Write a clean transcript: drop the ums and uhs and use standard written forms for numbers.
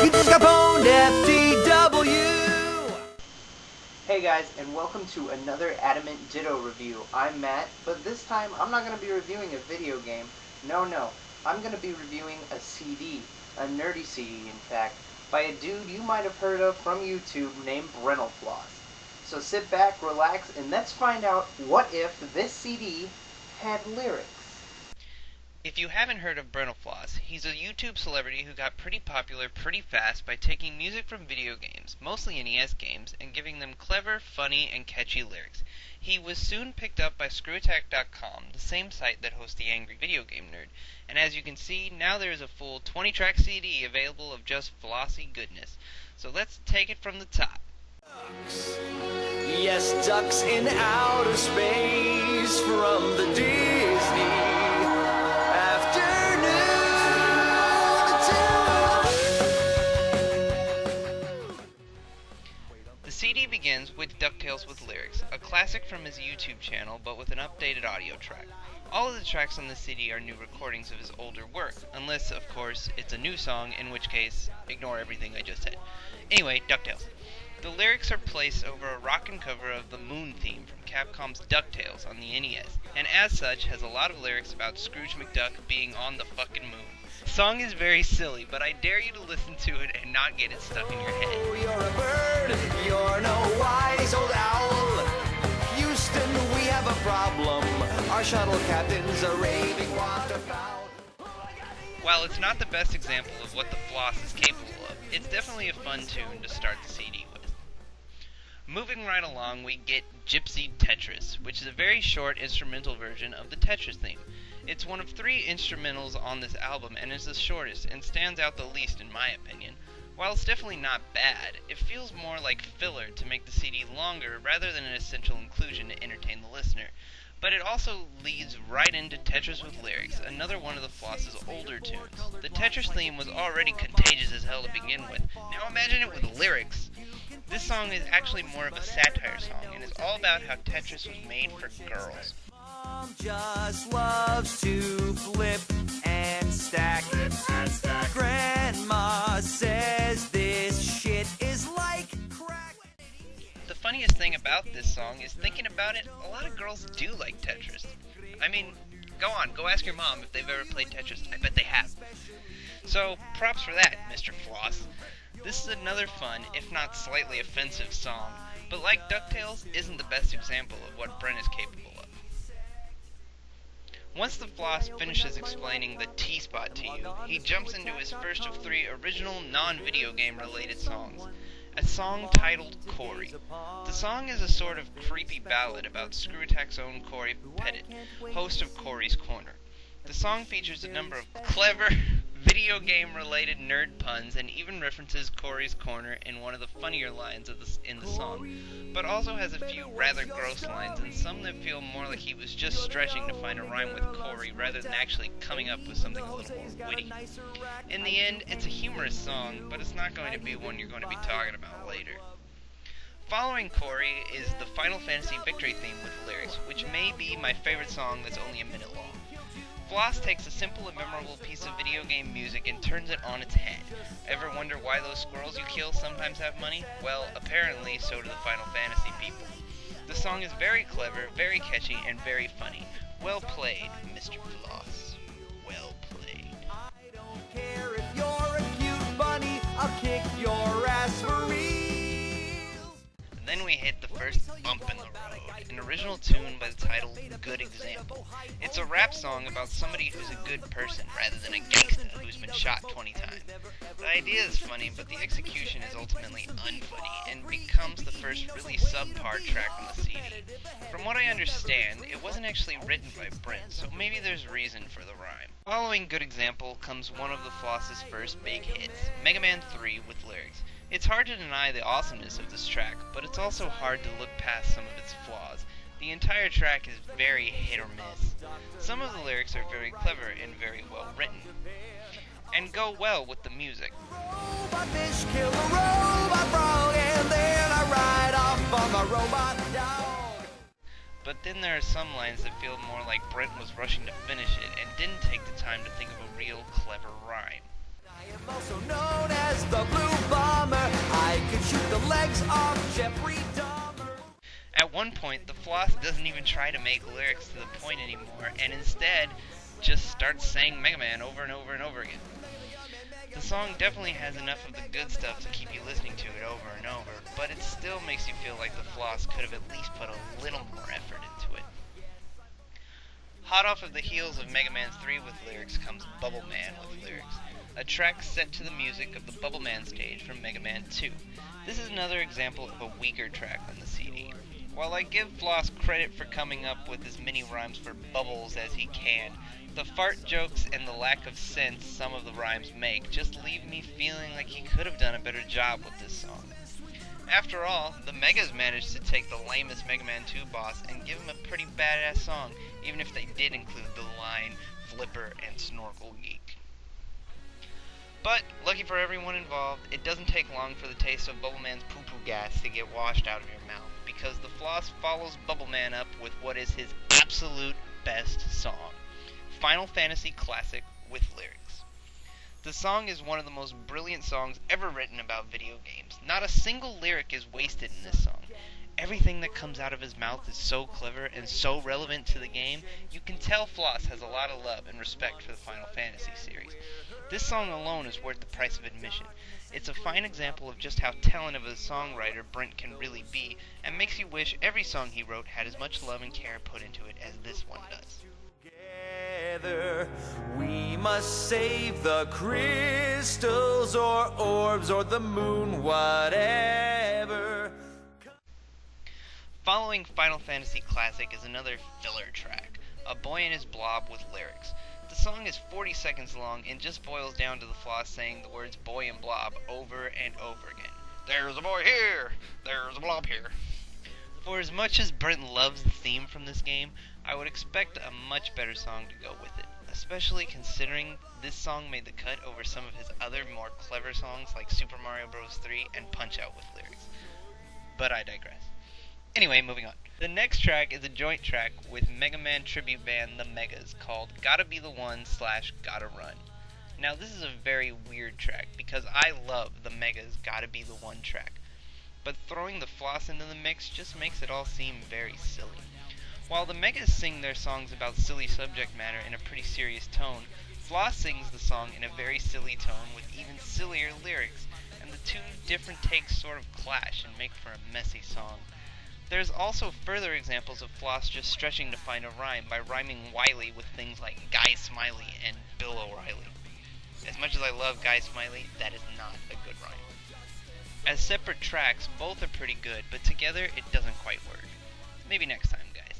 You just got pwned, FTW! Hey guys, and welcome to another Adamant Ditto review. I'm Matt, but this time I'm not going to be reviewing a video game. No, I'm going to be reviewing a CD, a nerdy CD in fact, by a dude you might have heard of from YouTube named Brentalfloss. So sit back, relax, and let's find out what if this CD had lyrics. If you haven't heard of Brentalfloss, he's a YouTube celebrity who got pretty popular pretty fast by taking music from video games, mostly NES games, and giving them clever, funny, and catchy lyrics. He was soon picked up by ScrewAttack.com, the same site that hosts the Angry Video Game Nerd, and as you can see, now there is a full 20-track CD available of just flossy goodness. So let's take it from the top. Yes, ducks in outer space from the Disney The CD begins with DuckTales with Lyrics, a classic from his YouTube channel but with an updated audio track. All of the tracks on the CD are new recordings of his older work, unless, of course, it's a new song, in which case, ignore everything I just said. Anyway, DuckTales. The lyrics are placed over a rockin' cover of the Moon theme from Capcom's DuckTales on the NES, and as such has a lot of lyrics about Scrooge McDuck being on the fucking moon. The song is very silly, but I dare you to listen to it and not get it stuck in your head. Oh, you're a bird, you're no wise-old owl. Houston, we have a problem. Our shuttle captain's a raving waterfowl. While it's not the best example of what the Floss is capable of, it's definitely a fun tune to start the CD with. Moving right along, we get Gypsy Tetris, which is a very short instrumental version of the Tetris theme. It's one of 3 instrumentals on this album and is the shortest and stands out the least in my opinion. While it's definitely not bad, it feels more like filler to make the CD longer rather than an essential inclusion to entertain the listener. But it also leads right into Tetris with Lyrics, another one of the Floss's older tunes. The Tetris theme was already contagious as hell to begin with. Now imagine it with lyrics. This song is actually more of a satire song and is all about how Tetris was made for girls. Mom just loves to flip and stack. Grandma says this shit is like crack. The funniest thing about this song is thinking about it, a lot of girls do like Tetris. I mean, go ask your mom if they've ever played Tetris. I bet they have. So, props for that, Mr. Floss. This is another fun, if not slightly offensive song, but like DuckTales, isn't the best example of what Brent is capable of. Once the Floss finishes explaining the T-spot to you, he jumps into his first of 3 original non-video game related songs. A song titled Corey. The song is a sort of creepy ballad about ScrewAttack's own Corey Pettit, host of Corey's Corner. The song features a number of clever, video game related nerd puns and even references Corey's Corner in one of the funnier lines in the song, but also has a few rather gross lines and some that feel more like he was just stretching to find a rhyme with Corey rather than actually coming up with something a little more witty. In the end, it's a humorous song, but it's not going to be one you're going to be talking about later. Following Corey is the Final Fantasy Victory theme with lyrics, which may be my favorite song that's only a minute long. Floss takes a simple and memorable piece of video game music and turns it on its head. Ever wonder why those squirrels you kill sometimes have money? Well, apparently so do the Final Fantasy people. The song is very clever, very catchy, and very funny. Well played, Mr. Floss. Well played. I don't care if you're a cute bunny, I'll kick your ass for real. Then we hit the first bump in the road, an original tune by the title Good Example. It's a rap song about somebody who's a good person rather than a gangsta who's been shot 20 times. The idea is funny, but the execution is ultimately unfunny and becomes the first really subpar track on the CD. From what I understand, it wasn't actually written by Brent, so maybe there's reason for the rhyme. Following Good Example comes one of the Floss's first big hits, Mega Man 3 with lyrics. It's hard to deny the awesomeness of this track, but it's also hard to look past some of its flaws. The entire track is very hit or miss. Some of the lyrics are very clever and very well written, and go well with the music. Robot fish kill a robot frog, and then I ride off on my robot dog. But then there are some lines that feel more like Brent was rushing to finish it and didn't take the time to think of a real clever rhyme. I am also known as the legs off Jeffrey Dahmer. At one point, the Floss doesn't even try to make lyrics to the point anymore, and instead just starts saying Mega Man over and over and over again. The song definitely has enough of the good stuff to keep you listening to it over and over, but it still makes you feel like the Floss could have at least put a little more effort into it. Hot off of the heels of Mega Man 3 with lyrics comes Bubble Man with lyrics, a track set to the music of the Bubble Man stage from Mega Man 2. This is another example of a weaker track on the CD. While I give Floss credit for coming up with as many rhymes for bubbles as he can, the fart jokes and the lack of sense some of the rhymes make just leave me feeling like he could have done a better job with this song. After all, the Megas managed to take the lamest Mega Man 2 boss and give him a pretty badass song, even if they did include the line Flipper and Snorkel Geek. But, lucky for everyone involved, it doesn't take long for the taste of Bubble Man's poo-poo gas to get washed out of your mouth, because the Floss follows Bubble Man up with what is his absolute best song, Final Fantasy Classic with lyrics. The song is one of the most brilliant songs ever written about video games. Not a single lyric is wasted in this song. Everything that comes out of his mouth is so clever and so relevant to the game, you can tell Floss has a lot of love and respect for the Final Fantasy series. This song alone is worth the price of admission. It's a fine example of just how talented of a songwriter Brent can really be, and makes you wish every song he wrote had as much love and care put into it as this one does. Together, we must save the crystals or orbs or the moon, whatever. Following Final Fantasy Classic is another filler track, A Boy and His Blob with lyrics. The song is 40 seconds long and just boils down to the Floss saying the words boy and blob over and over again. There's a boy here, there's a blob here. For as much as Brent loves the theme from this game, I would expect a much better song to go with it, especially considering this song made the cut over some of his other more clever songs like Super Mario Bros. 3 and Punch-Out with lyrics. But I digress. Anyway, moving on. The next track is a joint track with Mega Man tribute band The Megas called Gotta Be the One / Gotta Run. Now this is a very weird track because I love The Megas Gotta Be the One track, but throwing the Floss into the mix just makes it all seem very silly. While the Megas sing their songs about silly subject matter in a pretty serious tone, Floss sings the song in a very silly tone with even sillier lyrics, and the two different takes sort of clash and make for a messy song. There's also further examples of Floss just stretching to find a rhyme by rhyming Wily with things like Guy Smiley and Bill O'Reilly. As much as I love Guy Smiley, that is not a good rhyme. As separate tracks, both are pretty good, but together it doesn't quite work. Maybe next time, guys.